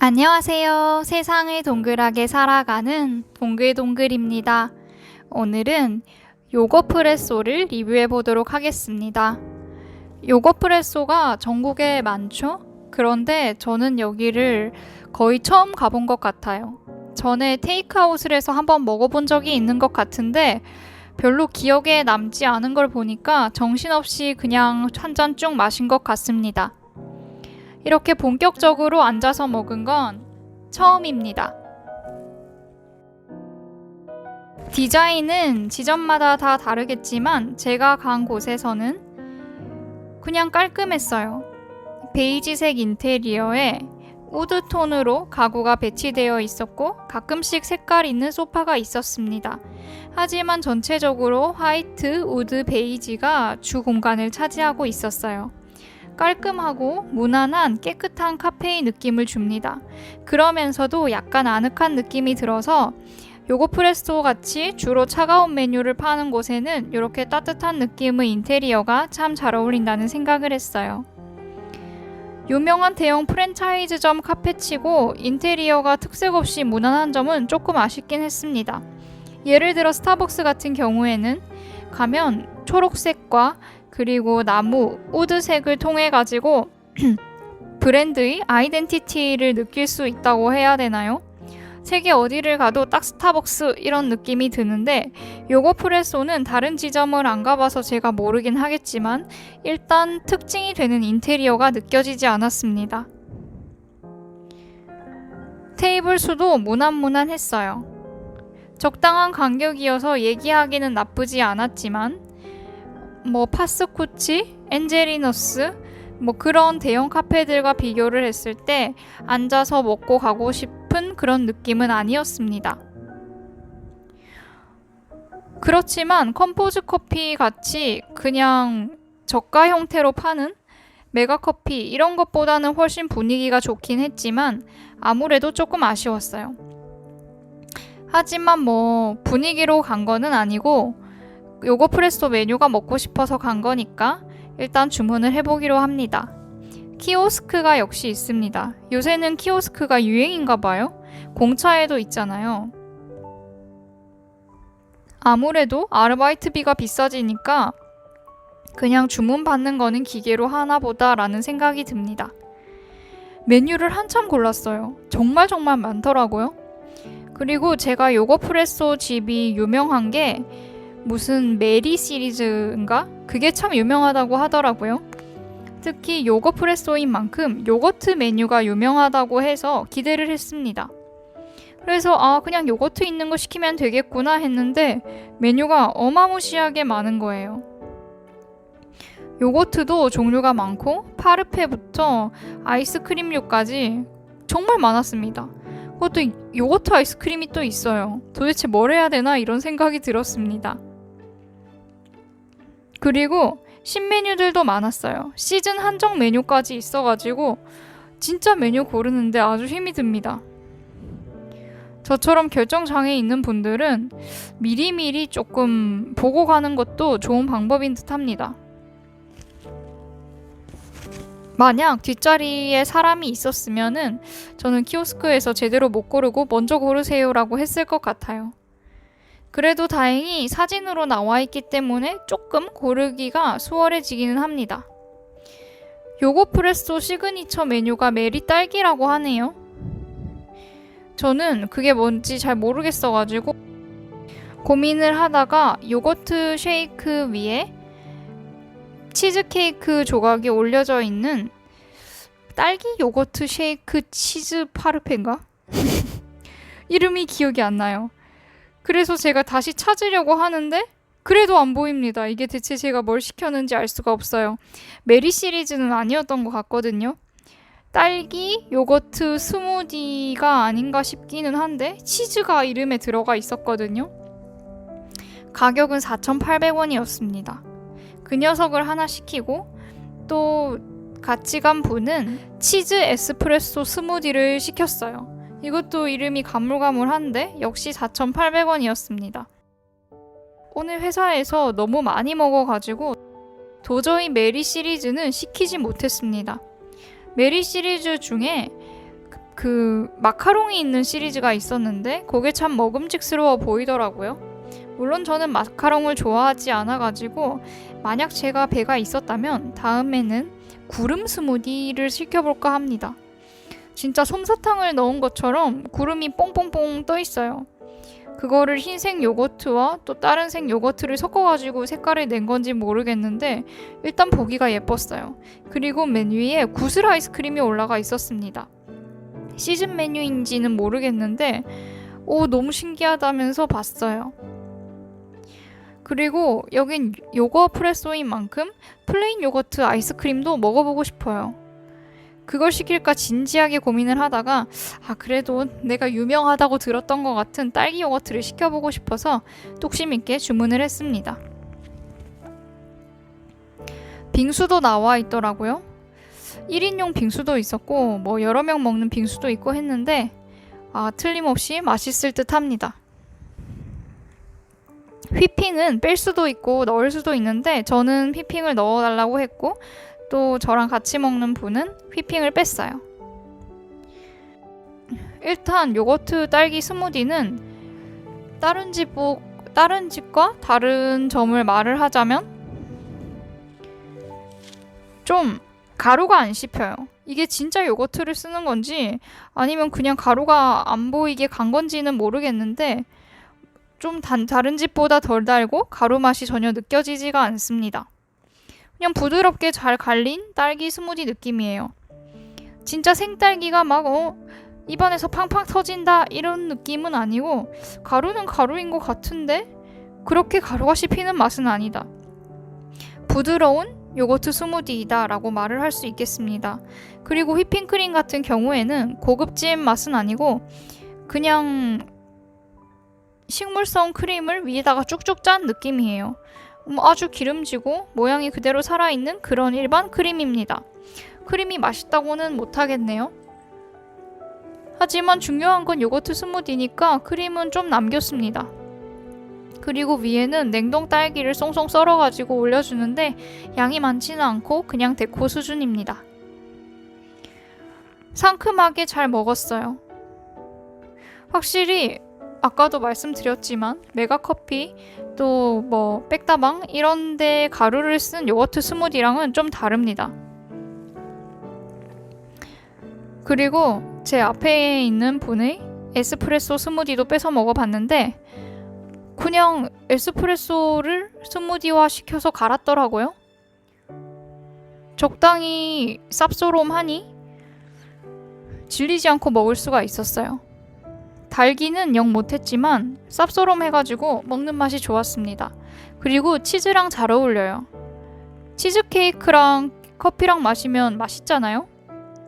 안녕하세요. 세상을 동글하게 살아가는 동글동글입니다. 오늘은 요거프레소를 리뷰해 보도록 하겠습니다. 요거프레소가 전국에 많죠? 그런데 저는 여기를 거의 처음 가본 것 같아요. 전에 테이크아웃을 해서 한번 먹어본 적이 있는 것 같은데 별로 기억에 남지 않은 걸 보니까 정신없이 그냥 한 잔 쭉 마신 것 같습니다. 이렇게 본격적으로 앉아서 먹은 건 처음입니다. 디자인은 지점마다 다 다르겠지만 제가 간 곳에서는 그냥 깔끔했어요. 베이지색 인테리어에 우드톤으로 가구가 배치되어 있었고 가끔씩 색깔 있는 소파가 있었습니다. 하지만 전체적으로 화이트, 우드, 베이지가 주 공간을 차지하고 있었어요. 깔끔하고 무난한 깨끗한 카페의 느낌을 줍니다. 그러면서도 약간 아늑한 느낌이 들어서 요거프레소 같이 주로 차가운 메뉴를 파는 곳에는 이렇게 따뜻한 느낌의 인테리어가 참 잘 어울린다는 생각을 했어요. 유명한 대형 프랜차이즈점 카페치고 인테리어가 특색 없이 무난한 점은 조금 아쉽긴 했습니다. 예를 들어 스타벅스 같은 경우에는 가면 초록색과 그리고 나무, 우드색을 통해 가지고 브랜드의 아이덴티티를 느낄 수 있다고 해야 되나요? 세계 어디를 가도 딱 스타벅스 이런 느낌이 드는데 요거프레소는 다른 지점을 안 가봐서 제가 모르긴 하겠지만 일단 특징이 되는 인테리어가 느껴지지 않았습니다. 테이블 수도 무난무난했어요. 적당한 간격이어서 얘기하기는 나쁘지 않았지만 파스쿠치, 엔젤리너스 그런 대형 카페들과 비교를 했을 때 앉아서 먹고 가고 싶은 그런 느낌은 아니었습니다. 그렇지만 컴포즈 커피 같이 그냥 저가 형태로 파는 메가커피 이런 것보다는 훨씬 분위기가 좋긴 했지만 아무래도 조금 아쉬웠어요. 하지만 분위기로 간 거는 아니고 요거프레소 메뉴가 먹고 싶어서 간 거니까 일단 주문을 해보기로 합니다. 키오스크가 역시 있습니다. 요새는 키오스크가 유행인가 봐요. 공차에도 있잖아요. 아무래도 아르바이트비가 비싸지니까 그냥 주문 받는 거는 기계로 하나 보다라는 생각이 듭니다. 메뉴를 한참 골랐어요. 정말 많더라고요. 그리고 제가 요거프레소 집이 유명한 게 무슨 메리 시리즈인가? 그게 참 유명하다고 하더라고요. 특히 요거프레소인 만큼 요거트 메뉴가 유명하다고 해서 기대를 했습니다. 그래서 그냥 요거트 있는 거 시키면 되겠구나 했는데 메뉴가 어마무시하게 많은 거예요. 요거트도 종류가 많고 파르페부터 아이스크림류까지 정말 많았습니다. 그것도 요거트 아이스크림이 또 있어요. 도대체 뭘 해야 되나 이런 생각이 들었습니다. 그리고 신메뉴들도 많았어요. 시즌 한정 메뉴까지 있어가지고 진짜 메뉴 고르는데 아주 힘이 듭니다. 저처럼 결정장애 있는 분들은 미리미리 조금 보고 가는 것도 좋은 방법인 듯 합니다. 만약 뒷자리에 사람이 있었으면은 저는 키오스크에서 제대로 못 고르고 먼저 고르세요라고 했을 것 같아요. 그래도 다행히 사진으로 나와 있기 때문에 조금 고르기가 수월해지기는 합니다. 요거프레소 시그니처 메뉴가 메리 딸기라고 하네요. 저는 그게 뭔지 잘 모르겠어가지고 고민을 하다가 요거트 쉐이크 위에 치즈케이크 조각이 올려져 있는 딸기 요거트 쉐이크 치즈 파르페인가? 이름이 기억이 안 나요. 그래서 제가 다시 찾으려고 하는데 그래도 안 보입니다. 이게 대체 제가 뭘 시켰는지 알 수가 없어요. 메리 시리즈는 아니었던 것 같거든요. 딸기 요거트 스무디가 아닌가 싶기는 한데 치즈가 이름에 들어가 있었거든요. 가격은 4,800원이었습니다. 그 녀석을 하나 시키고 또 같이 간 분은 치즈 에스프레소 스무디를 시켰어요. 이것도 이름이 가물가물한데 역시 4,800원이었습니다. 오늘 회사에서 너무 많이 먹어가지고 도저히 메리 시리즈는 시키지 못했습니다. 메리 시리즈 중에 그 마카롱이 있는 시리즈가 있었는데 그게 참 먹음직스러워 보이더라고요. 물론 저는 마카롱을 좋아하지 않아가지고 만약 제가 배가 있었다면 다음에는 구름 스무디를 시켜볼까 합니다. 진짜 솜사탕을 넣은 것처럼 구름이 뽕뽕뽕 떠 있어요. 그거를 흰색 요거트와 또 다른 색 요거트를 섞어가지고 색깔을 낸 건지 모르겠는데 일단 보기가 예뻤어요. 그리고 맨 위에 구슬 아이스크림이 올라가 있었습니다. 시즌 메뉴인지는 모르겠는데 너무 신기하다면서 봤어요. 그리고 여긴 요거 프레소인 만큼 플레인 요거트 아이스크림도 먹어보고 싶어요. 그걸 시킬까 진지하게 고민을 하다가 그래도 내가 유명하다고 들었던 것 같은 딸기 요거트를 시켜보고 싶어서 뚝심 있게 주문을 했습니다. 빙수도 나와 있더라고요. 1인용 빙수도 있었고 뭐 여러 명 먹는 빙수도 있고 했는데 틀림없이 맛있을 듯 합니다. 휘핑은 뺄 수도 있고 넣을 수도 있는데 저는 휘핑을 넣어달라고 했고 또 저랑 같이 먹는 분은 휘핑을 뺐어요. 일단 요거트 딸기 스무디는 다른 집과 다른 점을 말을 하자면 좀 가루가 안 씹혀요. 이게 진짜 요거트를 쓰는 건지 아니면 그냥 가루가 안 보이게 간 건지는 모르겠는데 좀 다른 집보다 덜 달고 가루 맛이 전혀 느껴지지가 않습니다. 그냥 부드럽게 잘 갈린 딸기 스무디 느낌이에요. 진짜 생딸기가 막 입안에서 팡팡 터진다 이런 느낌은 아니고 가루는 가루인 것 같은데 그렇게 가루가 씹히는 맛은 아니다. 부드러운 요거트 스무디이다 라고 말을 할 수 있겠습니다. 그리고 휘핑크림 같은 경우에는 고급진 맛은 아니고 그냥 식물성 크림을 위에다가 쭉쭉 짠 느낌이에요. 아주 기름지고 모양이 그대로 살아있는 그런 일반 크림입니다. 크림이 맛있다고는 못하겠네요. 하지만 중요한 건 요거트 스무디니까 크림은 좀 남겼습니다. 그리고 위에는 냉동 딸기를 쏭쏭 썰어가지고 올려주는데 양이 많지는 않고 그냥 데코 수준입니다. 상큼하게 잘 먹었어요. 확실히 아까도 말씀드렸지만 메가커피 또 뭐 백다방 이런데 가루를 쓴 요거트 스무디랑은 좀 다릅니다. 그리고 제 앞에 있는 분의 에스프레소 스무디도 뺏어 먹어봤는데 그냥 에스프레소를 스무디화 시켜서 갈았더라고요. 적당히 쌉소름하니 질리지 않고 먹을 수가 있었어요. 달기는 영 못했지만 쌉소름해가지고 먹는 맛이 좋았습니다. 그리고 치즈랑 잘 어울려요. 치즈케이크랑 커피랑 마시면 맛있잖아요?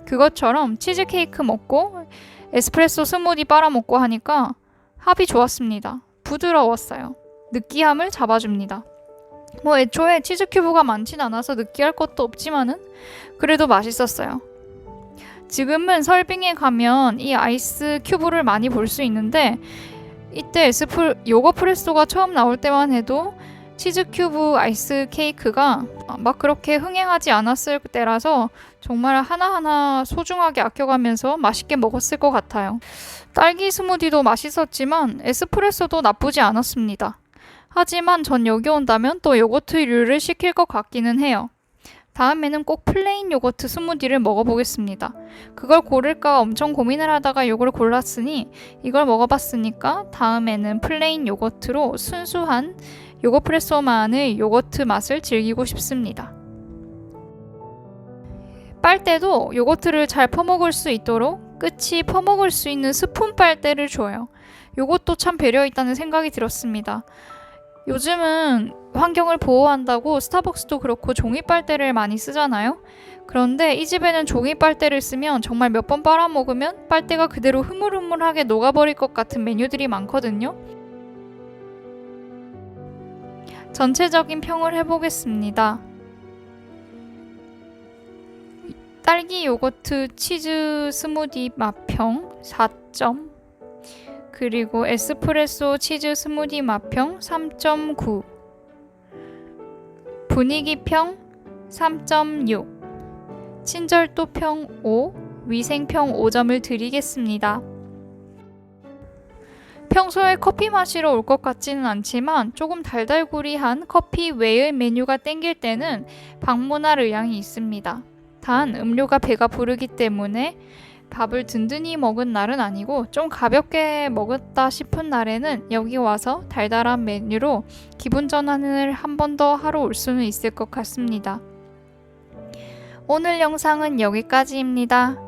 그것처럼 치즈케이크 먹고 에스프레소 스무디 빨아먹고 하니까 합이 좋았습니다. 부드러웠어요. 느끼함을 잡아줍니다. 뭐 애초에 치즈 큐브가 많진 않아서 느끼할 것도 없지만은 그래도 맛있었어요. 지금은 설빙에 가면 이 아이스 큐브를 많이 볼 수 있는데 이때 요거 프레소가 처음 나올 때만 해도 치즈 큐브 아이스 케이크가 막 그렇게 흥행하지 않았을 때라서 정말 하나하나 소중하게 아껴가면서 맛있게 먹었을 것 같아요. 딸기 스무디도 맛있었지만 에스프레소도 나쁘지 않았습니다. 하지만 전 여기 온다면 또 요거트류를 시킬 것 같기는 해요. 다음에는 꼭 플레인 요거트 스무디를 먹어보겠습니다. 그걸 고를까 엄청 고민을 하다가 이걸 골랐으니 이걸 먹어봤으니까 다음에는 플레인 요거트로 순수한 요거프레소만의 요거트 맛을 즐기고 싶습니다. 빨대도 요거트를 잘 퍼먹을 수 있도록 끝이 퍼먹을 수 있는 스푼 빨대를 줘요. 요것도 참 배려있다는 생각이 들었습니다. 요즘은 환경을 보호한다고 스타벅스도 그렇고 종이 빨대를 많이 쓰잖아요. 그런데 이 집에는 종이 빨대를 쓰면 정말 몇 번 빨아먹으면 빨대가 그대로 흐물흐물하게 녹아버릴 것 같은 메뉴들이 많거든요. 전체적인 평을 해보겠습니다. 딸기 요거트 치즈 스무디 맛평 4점, 그리고 에스프레소 치즈 스무디 맛평 3.9, 분위기평 3.6, 친절도평 5, 위생평 5점을 드리겠습니다. 평소에 커피 마시러 올 것 같지는 않지만 조금 달달구리한 커피 외의 메뉴가 땡길 때는 방문할 의향이 있습니다. 단 음료가 배가 부르기 때문에 밥을 든든히 먹은 날은 아니고 좀 가볍게 먹었다 싶은 날에는 여기 와서 달달한 메뉴로 기분 전환을 한 번 더 하러 올 수는 있을 것 같습니다. 오늘 영상은 여기까지입니다.